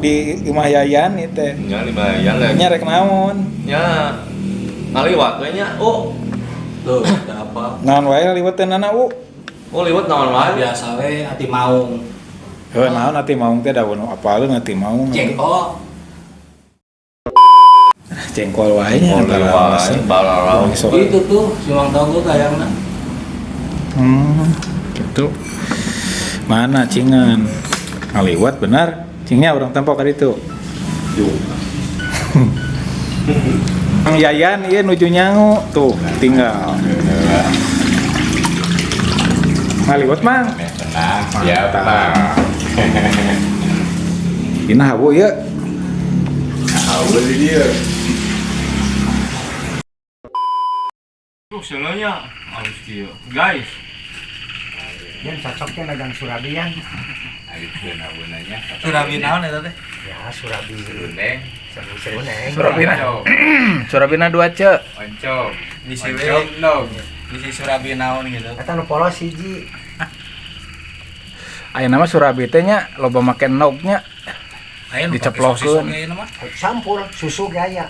di Imah Yayan itu teh. Nya di Bayan lagi. Nya rek naon? Nya ngaliwat we nya. Oh. Tuh, ada apa? Naon wae liwat teh nana u. Oh liwat naon wae? Biasa we hati maung. Heuh naon ati maung teh daun apaleun ati maung. Jengkol. Jengkol wae nya balalau. Itu tuh silang tahu kayaknya. Gitu. Mana cingan? Ngaliwat benar. Cingnya orang tempok ka ditu. Ang Yayan ieu nuju nyangu tuh tinggal. Ngaliwat mang. Tenang, siap Bang. Dina habu ieu. Habu di dia. Tuh selanya harus dia. Guys. Yang cocoknya dagang Surabi yang. Ayo beuna beunanya. Surabi naon eta teh? Ya Surabi Serundeng. Seruneng. Surabina. Surabina 2 ce. Oncom. Bisi Oncom we. dong. Bisi Surabi naon gitu. Eta nu polos hiji. Aya nama Surabi teh nya loba make nognya. Aya nu Diceplokeun. pakai sosis mah. Campur susu gaya.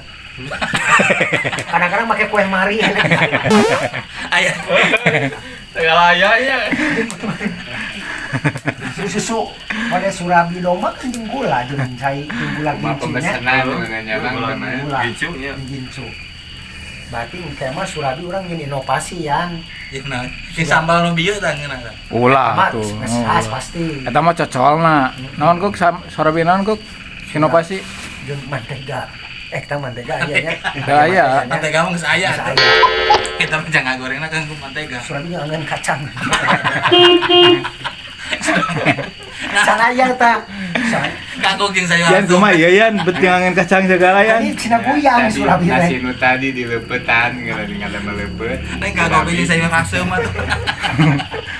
Kadang-kadang pakai kue mari. Aya. Segala ayahnya. Susu pada Surabi domba kan jeung gula jeung cai jeung gula Mah gincinya. pemesanan sebenarnya Bang Gula. namanya. Gicunya. Gincu. Berarti kayak mah Surabi orang ingin inovasi yan. Ieu naon? Si sambal nu bieu tah ngeunana. Ulah Mat, tuh. khas pasti. Eta mah cocolna. Naon kok Surabi naon kok? Inovasi. Jeung mantega. Eta mantega aya nya. Teu aya. Mantega mah geus aya. Geus aya. Kita mah jangan gorengna kan ku mantega. Surabi ngan kacang. Kacang aya ta. Kangkung jeung sayur. Yan kumaha ieu yan bet jangan kacang segala yan. Ini Cina guyang Surabi Nasi teh. nu tadi dilepetan nggak ada meleupet. Neng kangkung jeung sayur asem mah.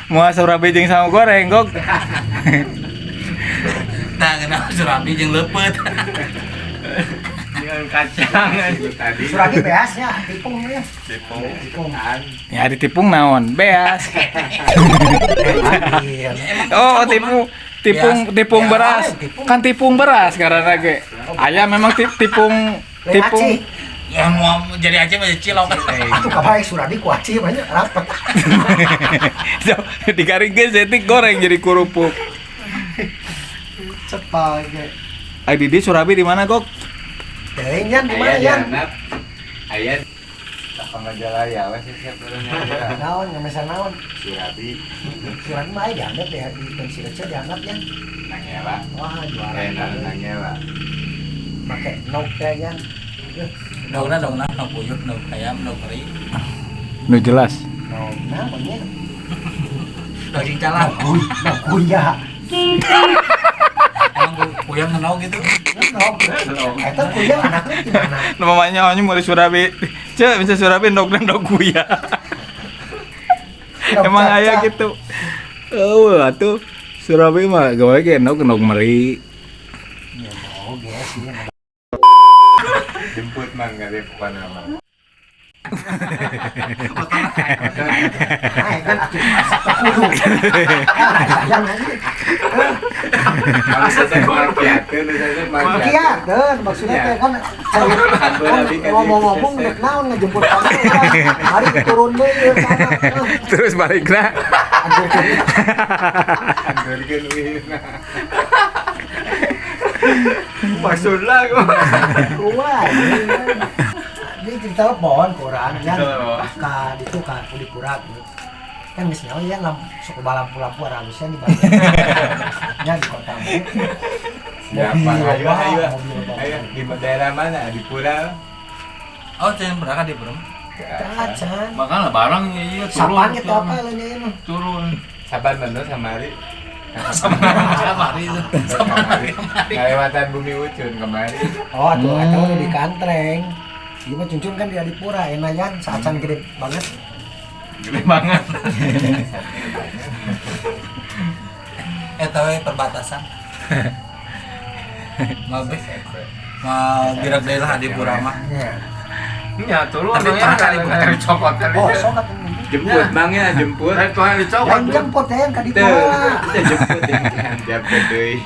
Moal Surabi jeung sawo goreng kok. Tah kenapa Surabi jeung leupet. Dengan kacang itu tadi. Surabi beasnya tipungnya. Tipung. Ya ditipung naon? Beas. Oh, tipung beras. Kan tipung beras karena ge. Aya memang tipung. Ya mau jadi aja mah cilok. Itu kabar Surabi kuaci banyak rapat. Digaringkeun setik goreng jadi kerupuk. Cepat ge. Ai Didi Surabi di mana kok? Teuing yan di mana Ayah yan? dianap. Ayah. Apa majalaya wes siap turunnya. Naon ngemesan naon? Surabi. Surabi mah aya dianggap ya di pensi kecil dianggap yan. Nangela. Wah juara. Nangela. Pakai nok teh yan. Dogna no buyut no ayam no kari. Nu jelas. Nok namanya. Dog cing calang. Nok kuya. Emang kuyang ngenau gitu. Nok. Eta kuya anaknya gimana? Namanya onyo mau di Surabi. Ce, bisa Surabi ndog dan ndog kuya. Emang aya gitu. Oh, atuh Surabi mah gawe ge ndog meri. Ya mau guys ini. Jemput mang gak ada bukan nama. Ai kan atuh masak kudu. Sayang aja. Kalau saya makiakeun saya Makiakeun maksudnya teh kan ngomong-ngomong nek naon ngejemput kamu. Mari turun deui sana. Terus balikna. Andurkeun wih. Maksudlah kok. Kuat. Ini cerita pohon koran kan. Ka ditu ka di kurak. Kan geus nyawa ya sok lampu-lampu halusnya di Bandung. Nya di kota. Siapa? Ayo di daerah mana? Di Pura? Oh, jangan berangkat di Bro. Kacan. Makanya barang iya turun. Sapaan kita apa lainnya ini? Turun. Saban bener sama hari. Sama hari itu. Sama hari. Kelewatan bumi ucun kemarin. Oh, tuh udah di Kantreng. Ieu mah cuncun kan di Adipura, enayan saacan gede banget. Gede banget. Eta we perbatasan. Mau gerak daerah Adipura mah. Iya. Ya turun. Tapi ya, kali bukan. copot kali. Oh, sokat. Jemput bang ya jemput. Tuhan dicopot. Yang jemput ya yang Tuh, Kadipura. kita jemput ya. handap deui.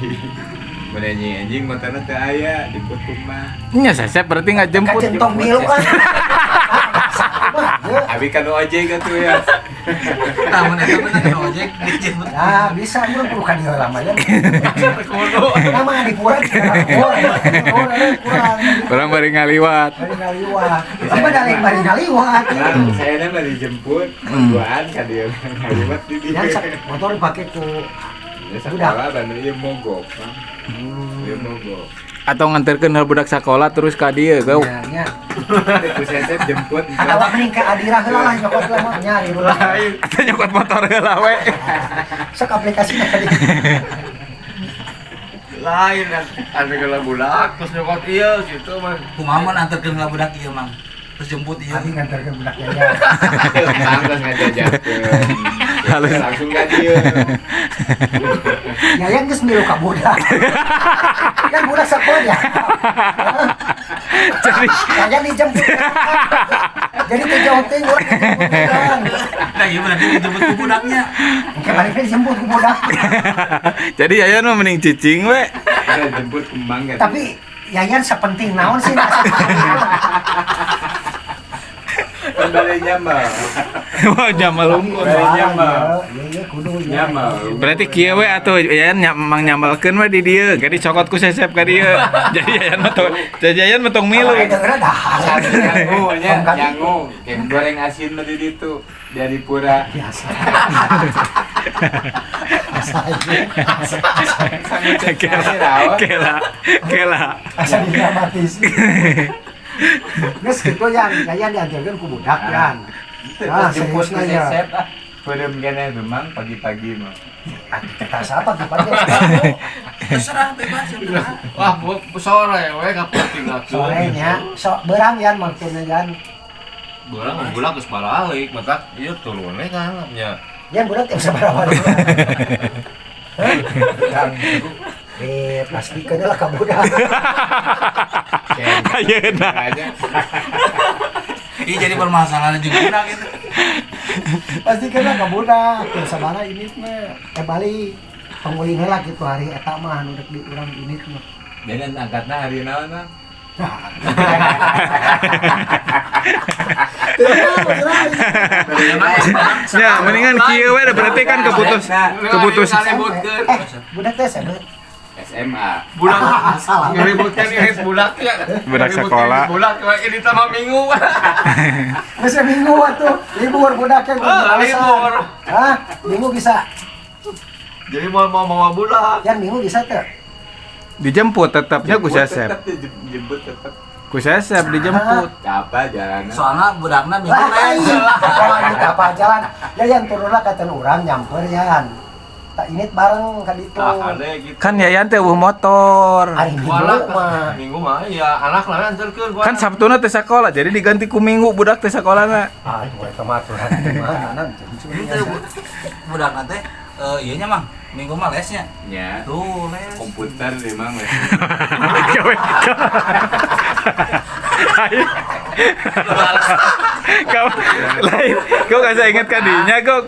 Mana anjing motorna teu aya di rumah. Nya sesep berarti nggak jemput. Kacentong milu kan. Abi kan ojek atuh ya. Taman itu bener ojek dijemput. Nah, bisa urang perlu kan heula mah ya. Kudu. Nama di pura kurang. Orang bari ngaliwat. Bari ngaliwat. Apa daleng bari ngaliwat. Saya mah dijemput, duaan ka dia. Ngaliwat di dia. Yang motor dipakai ku Ya sekolah Bandung ieu mogok, Bang. Ieu mogok. Atau nganterkeun budak sekolah terus ka dieu geuh. nya. Ku sesep jemput. Atawa mending ke Adira heula lah nyokot lah mah nyari ulah. Atuh nyokot motor heula we. Sok aplikasina tadi. Lain ada geula budak terus nyokot ieu gitu mah. Kumaha mun anterkeun ka budak ieu mang. Terus jemput ieu. Abi nganterkeun budak ya. Tanggas ngajajakeun. Halus. Langsung ka dieu. Yayan geus milu ka budak. Kan budak sekolah ya. Jadi Yayan dijemput. Jadi teh jauh teh urang dijemput. Nah, ieu berarti dijemput ku budaknya. Oke, balik dijemput ku budak. jadi Yayan mah mending cicing we. Kita jemput kembang kan. Tapi Yayan sepenting naon sih nasa Kembali nyamal. Wah nyamal unggul. Iya, kudu Nyamal. Berarti kieu we atuh Yayan mang nyamalkeun we di dieu. Jadi cokot ku sesep ka dieu. Jadi Yayan mah tong milu. Dengeran dah. Nyangu nya, nyangu. Kayak goreng asin mah di ditu. Dari pura. Biasa. Kela. Asa dramatis. Geus kitu yan, Yayan diajarkeun ku budak yan. Ah, Jemput seriusna ku ya. sesep ah. Peureum keneh memang pagi-pagi mah. Kita siapa kipannya? Terserah bebas ya. Bebas. Wah, sore we kapal tinggalkeun. Sorenya, sok berang yan maksudnya yan. Bulan geus balik, mata ieu turun we kan nya. Yan budak yang sabaraha. Plastik lah ka budak. Ayeuna. Ini jadi permasalahan juga budak itu. Pasti kena ka budak. Sabaraha ini mah balik pangulin heula kitu hari eta mah anu rek di urang unit mah. Dan angkatna hari naon mah? Ya, mendingan kieu we berarti kan keputus. Budak teh sebut. SMA. Budak Salah. ngeributkan ieu budak ya. Budak sekolah. Budak ini tambah minggu. Masa minggu atuh libur budaknya Libur. Hah? Minggu bisa. Jadi mau budak. Yan minggu bisa teh. Dijemput tetapnya ku sesep. Tetep dijemput tetep. Ku sesep dijemput. Apa jalanna? Soalnya budakna minggu Lah lain. oh ini apa jalan. Ya yan turunlah ka ten urang nyamper yan. Tak init bareng ka ditu. Ada gitu. Kan Yayan teh eueuh motor. Hari Minggu Walak mah. minggu mah ya anak lah anterkeun Kan Sabtuna teh sekolah, jadi diganti ku Minggu budak teh sekolahna. Ah itu mereka mah aturan itu mah nanan. Itu budakna teh ieu nya mang. Minggu mah lesnya. Ya. Tuh, les. Komputer memang weh. Kau lain, kau kasih ingat kan dinya kau.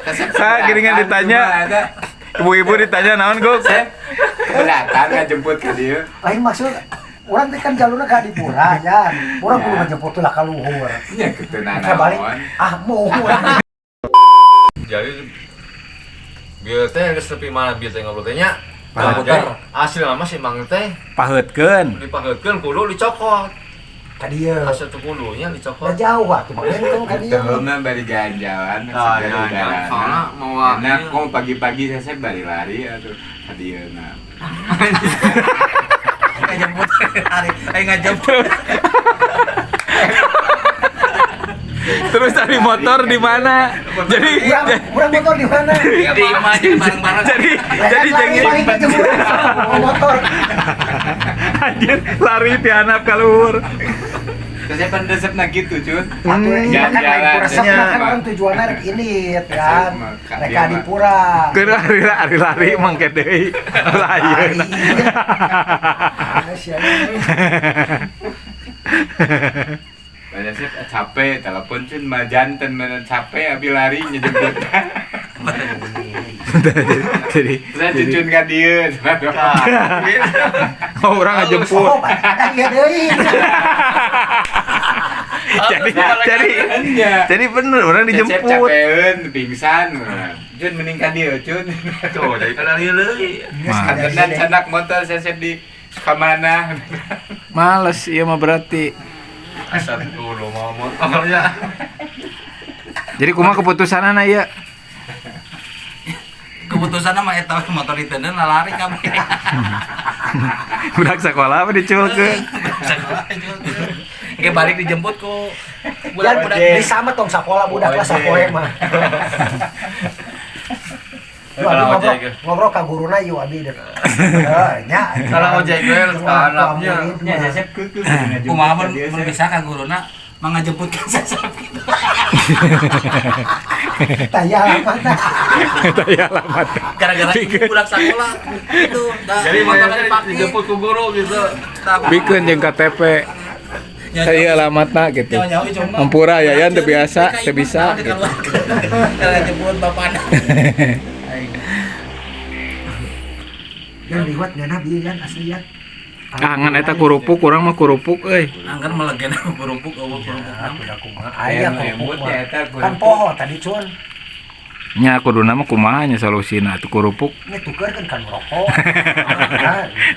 Giringan ditanya, ibu-ibu ditanya naon kau. Datang ngajemput ka dieu. Lain maksud urang teh kan jalurna ka di pura yan. Urang kudu ngajemput lah ka luhur. Nya keteuna Ka balik naon. mau urang. Jadi bieu teh geus nepi mana bieu teh ngobrol teh nya. Nah, Jadi hasil mah si Mang teh Paheutkeun. dipaheutkeun kudu dicokot. Ka dieu. Hasil teh kudunya Da dicokot. jauh atuh mah kan ka dieu. Teu mah bari jalan-jalan. Ah, ya, soalnya mau enak kok pagi-pagi saya bari lari atuh ka dieu na. Ngajemput hari, ngajemput. Terus cari motor di mana? Jadi Urang motor di mana? Di imah jadi bareng-bareng. jadi Lari jadi jemput motor. anjir lari ti handap ka luhur. Saya pendesepna gitu, Cun. Atuh iya kan lain pura Jalan-jalan. sepna kan orang tujuanna rek ini kan. Mereka di pura. Keur lari mangke deui. Layeuna. Banyak sih capek, telepon Cun mah janten mana capek abi lari nyejemput. jadi Udah cucun ka dieu. oh orang ngajemput. Oh, ada iya deui. Jadi bener orang Cecep dijemput. capeun pingsan. Jun mending ka dieu, Jun. Tuh, jadi kan lari leuy. Kangenan sanak motor Cecep di kamana. Males iya mah berarti. Asal dulu mau motornya. Jadi kumaha keputusanana ieu? Keputusan mah eta motor ditendang lari kabeh. Budak sekolah apa diculkeun? Oke, balik dijemput ku Budak budak-budak di sama tong sakola budak lah sapoe mah. Lu abi ngobrol ka guruna yuk abi deh. Nya. Kalau ojek gue harus ke anaknya. Nya Cecep keukeuh kumaha mun bisa ka guruna mangajemput ka sasap gitu. Taya mana? Taya alamat. Gara-gara itu budak sekolah itu. Jadi motor motornya dipakai. dijemput ke guru gitu. Bikeun jeung KTP. Saya alamatna gitu. Nyawa-nyawa cuma. Ampura yayan teu biasa, teu bisa gitu. Kalau jemput bapana. Yang liwat ngan abi kan aslian. Kangen eta kurupuk, urang mah kurupuk euy. Angkan melegena kerupuk eueuh kerupuk. Aya Embut kerupuk. ya eta Kan poho tadi cun. Nya kuduna mah kumaha nya solusina atuh kurupuk. Ini tuker kan rokok.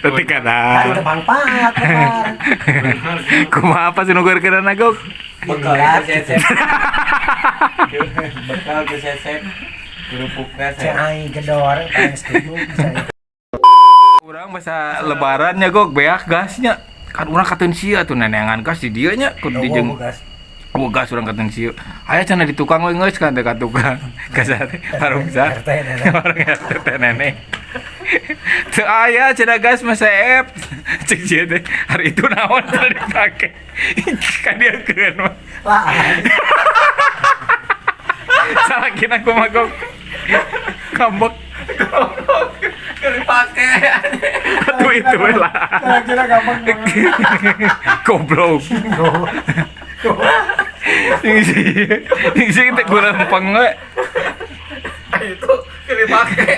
Teu Kan kadang. udah manfaat kan. Kumaha apa sih nugeurkeun gok? bekal ke Cecep. Bekal ke Cecep. Kerupukna Cek aing gedor paling setuju bisa. Urang masa lebarannya gok beak gasnya. Kan urang kateun sia tuh nenengan gas di dieu nya ku di jeung gas urang kateun sia. Aya cenah di tukang we geus kan teh ka tukang. Kasar warung sa. Warung RT nenek. Teu aya cenah gas mah seep. Cek sia teh hari itu naon teu dipake. Kan dia keun mah. Lah. Salah kina kumaha gok. Kambek. Dipake. Aduh itu lah. Kira gampang. Goblok. Ini sih kita kurang we. Itu dipake.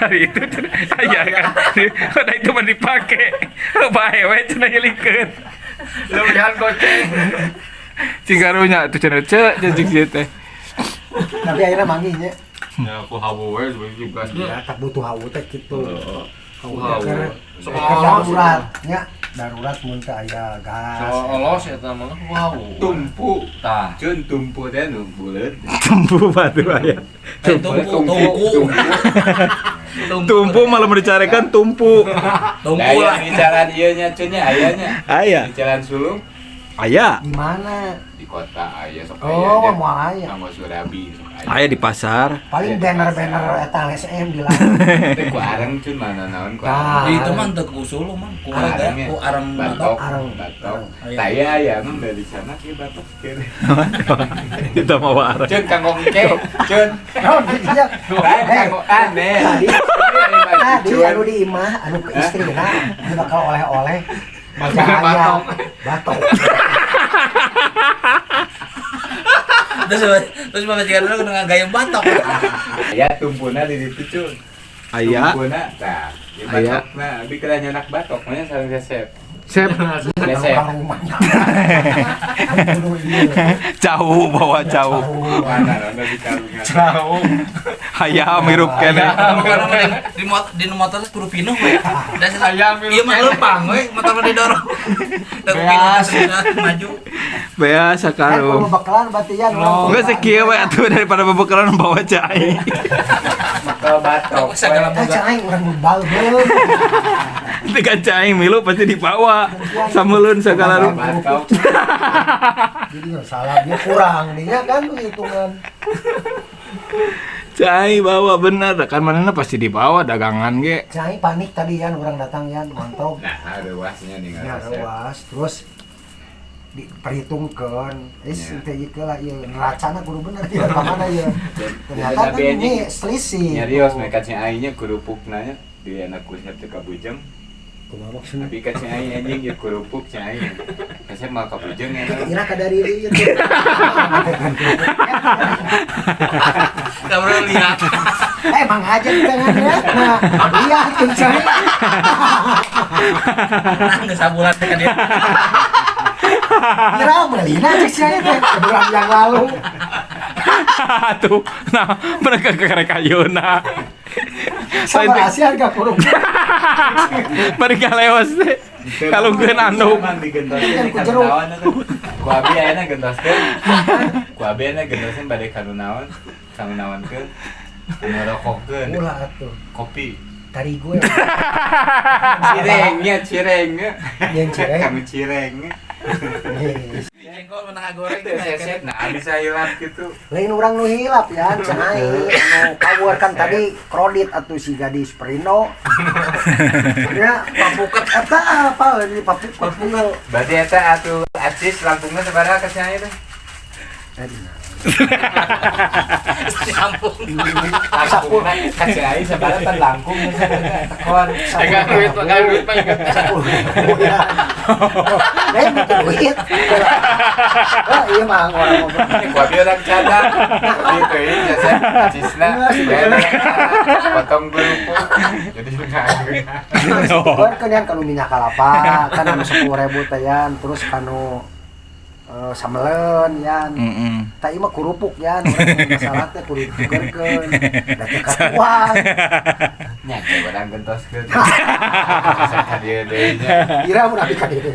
Hari itu aya kan. Ada itu mah dipake. Bae we cenah hilikeun. Lebihan goceng. Cingarunya tuh cenah jeung ieu teh. Tapi akhirnya manggihnya. Ya aku hawu we sebagai gas. Ya tak butuh hawu teh kitu. Hawu Hawu. teh Soal darurat nya. Darurat mun teh aya gas. olos eta mah hawu. tumpu. Tah. Jun tumpu teh nu buleut. Tumpu batu aya. Tungku. Tumpu malah mendicarekan tumpu. Tungku lah. Di jalan ieu nya Cun nya aya nya. Aya. Di jalan sulung Aya. Di mana? di kota aya sok Oh, aya. mau aya. Sama Surabi sok aya. Aya di pasar. Paling banner-banner eta LSM di lain. Teh ku areng Cun mana naon ku Tah. areng. Itu mah teu ku usul mah. Ku Arengnya. ku arem batok, Areng. batok. Aya. Taya aya mah dari sana ke batok kene. Kita mau arah. Cun kanggo ke, Cun. Oh, dia. Lain kanggo aneh. Tadi anu di imah, anu ke istrina, dia bakal oleh-oleh. Baca ayam, batok. Terus pamajikan dulu dengan gayung batok. Aya tumpuna di ditu Cun. Aya. Tumpuna tah. Di Aya. batokna, abi keur nyanak batok mah sareng Cecep. Sep. Cecep. Bukan rumahnya. Kudu ieu. Jauh bawa jauh. Mana anda di kalungan. Jauh. Hayam hirup kene. Di motor kudu pinuh we. Da ayam ieu mah lempang we, motor didorong. Da pinuh maju. Bea Kan sakarung. bakalan batian. Enggak sekieu we atuh daripada bebekalan bawa cai. Bakal batok. Segala Kan cai urang bal beul. Dengan cai milu pasti dibawa. Sameulun sagala rupa. Batok. Jadi nggak salah dia kurang dia kan hitungan. Cai bawa bener, kan manehna pasti dibawa dagangan ge. Cai panik tadi yan orang datang yan mantap. Nah, ada wasnya nih Ya Cecep. ruas terus diperhitungkan Ya. teh ieu lah ieu neracana kudu bener ieu ka mana ieu. Ternyata kan ini selisih. Nyarios mereka cing aingnya kerupukna nya di anak kusnya teh kabujeng. Kumaha maksudna? Tapi ka cing aing anjing ieu kerupuk cing aing. Kasih mah kabujeng ya. Kira ka dari ieu teh. Enggak pernah lihat. Emang aja di tangannya. Nah, iya kencang. Nggak sabulan kan dia. Kira melina cek saya teh bulan yang lalu. Tuh, nah mereka kerek ayeuna. Sama Asia harga kurung. Mereka lewas teh. Kalau geun anu digentoskeun Ku jeruk. ku abi ayeuna gentoskeun ku abi ayeuna gentoskeun bade kanu naon keun ngerokokkeun Ulah atuh. kopi Tari gue. cirengnya Yang cereng. kami cireng Jengkol menang goreng itu sesep nah bisa hilap gitu Lain orang nu hilap ya, cenah anu kaluarkan tadi kredit atuh si gadis Perindo. Ya, papuket eta apa ini papuket. berarti eta atuh acis lampungna sabaraha ka cenah teh Kampung. lampungna ka cenah sabaraha tan langkung tekon Enggak duit mah ingat. Lain itu duit. Oh iya mah orang ngomong. ku abi orang cadang gitu ya jasa acisna potong grupo jadi Kan yang kanu minyak kelapa kan anu 10.000 teh yan, terus kanu samelen yan. Tak mah kurupuk yan, masalah teh kudu digeurkeun. Da teh katuan. nya kayak barang gentoskeun saka dia deui nya Kira mun abi ka dieu.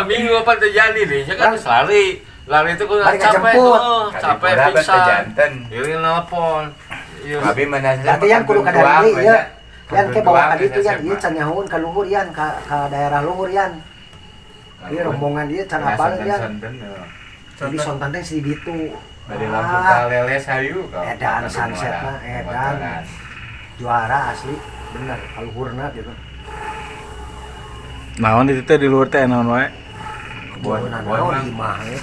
Minggu apa terjadi nih? Saya kan lari. Lari itu Lari kan capek ngejemput. tuh, capek Berapa teh pisan. janten Ini nelpon. abi manasna Berarti yan kudu ka dari ieu. Yan ke bawa ka ditu yan, ieu can can nyahoon ka luhur yan, ka daerah luhur yan. Ieu rombongan dieu can apal yan. Jadi sontan teh si ditu. Bade lampu kaleles hayu kau. Edan sunset mah edan. Juara asli, bener kaluhurna gitu. Naon di teh di luar teh naon wae. Buat Naon imah ya.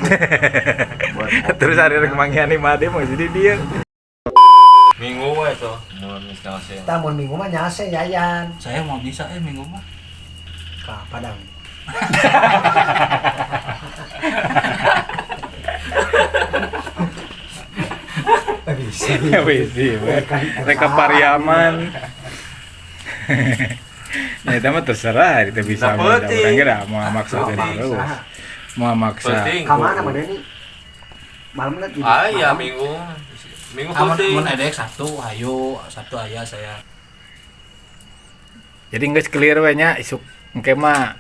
Terus hari rek manggihan mah deh mah jadi dia. Minggu we tuh mun misalnya sih. Tamun minggu mah nyase yayan Saya mau bisa minggu mah. ka Padang. Bisa. Ya wis sih. Rek ke Pariaman. Ya itu mah terserah, itu bisa Nah, orang penting. kira mau maksa dari terus. Mau maksa. Penting. Ka mana mah Deni? Malam nanti. Ya minggu. Minggu Amun penting. mun edek Sabtu, ayo Sabtu aya saya. Jadi geus clear we nya isuk engke mah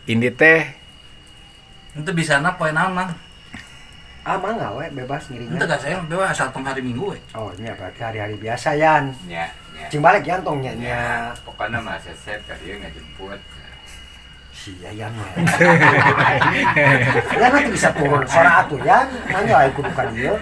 indi teh Itu bisa na poe naon mah. Ah mangga we bebas Itu ngirinya. gak saya bebas asal tong hari Minggu we. Oh, ini berarti hari-hari biasa yan. nya nya. Cing balik yan tong nya. Pokoknya mah sesep ka dieu ngajemput. Si yayan we. Ya nanti bisa turun sora atuh yan. Nanya aya kudu ka dieu.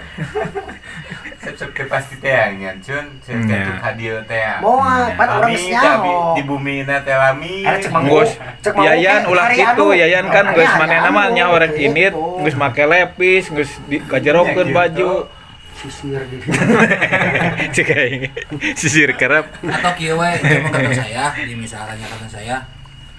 Sesep teh pasti teh nyancun, sesep Nya. teh ka dieu teh. Moal, pan urang geus nyaho. Di bumi na teh lami. Ada cek Ngos, Cek mau Yayan oke, ulah hari kitu, anu. Yayan kan geus Hari manehna anu. mah nya orang init, Gitu. geus make lepis, geus kajerokeun Ya, gitu. baju. Sisir di. Cek aing sisir kerap. Atau kieu we, cuma kata saya, di misalkannya kata saya,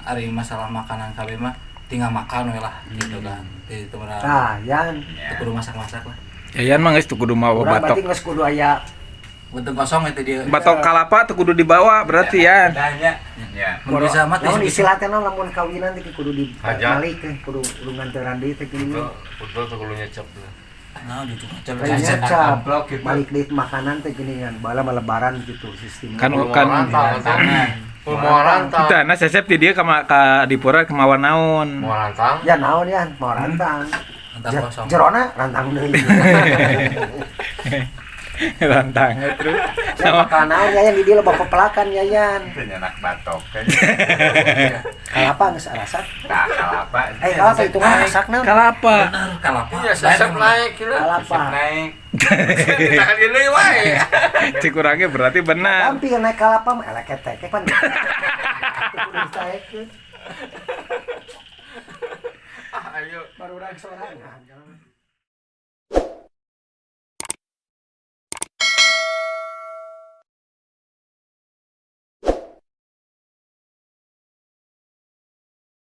hari masalah makanan kabeh mah tinggal makan we lah gitu kan. Itu mah Nah, yan. kudu masak-masak lah. Yayan mah geus teu kudu mawa Urang berarti batok. geus kudu aya Bentuk kosong itu dia. Batok kalapa teu kudu dibawa berarti Yan. Nya. Nya. Mun bisa mah naon tis istilah teh naon lamun kawinan teh kudu di Hajat. balik teh kudu nganteran deui teh kieu. Betul tuh kudu nyecep. nah gitu macam Kayaknya Cetak cap amplop gitu. balik deui makanan teh gini kan bala mah lebaran gitu sistemnya. Kan Mau kan rantang. Mau rantang. kita na sesep ti dieu ka dipura kemawan naon. Mau rantang. Ya naon ya mau rantang. entah kosong. Jerona rantang deui. Rantang terus. Ya bakal naon ya yang di dieu loba pepelakan ya yan. Teh nyanak batok kan. Kalapa geus arasak. Tah kalapa. Kalapa itu mah arasak naon? Kalapa. Bener kalapa. Iya, sesep naik kira. Kalapa. Naik. Kita kan gini wae. Cik kurangnya berarti benar. Hampir naik kalapa mah elek teke pan. Kudu ditaekeun. Ayo. Baru urang sorangan.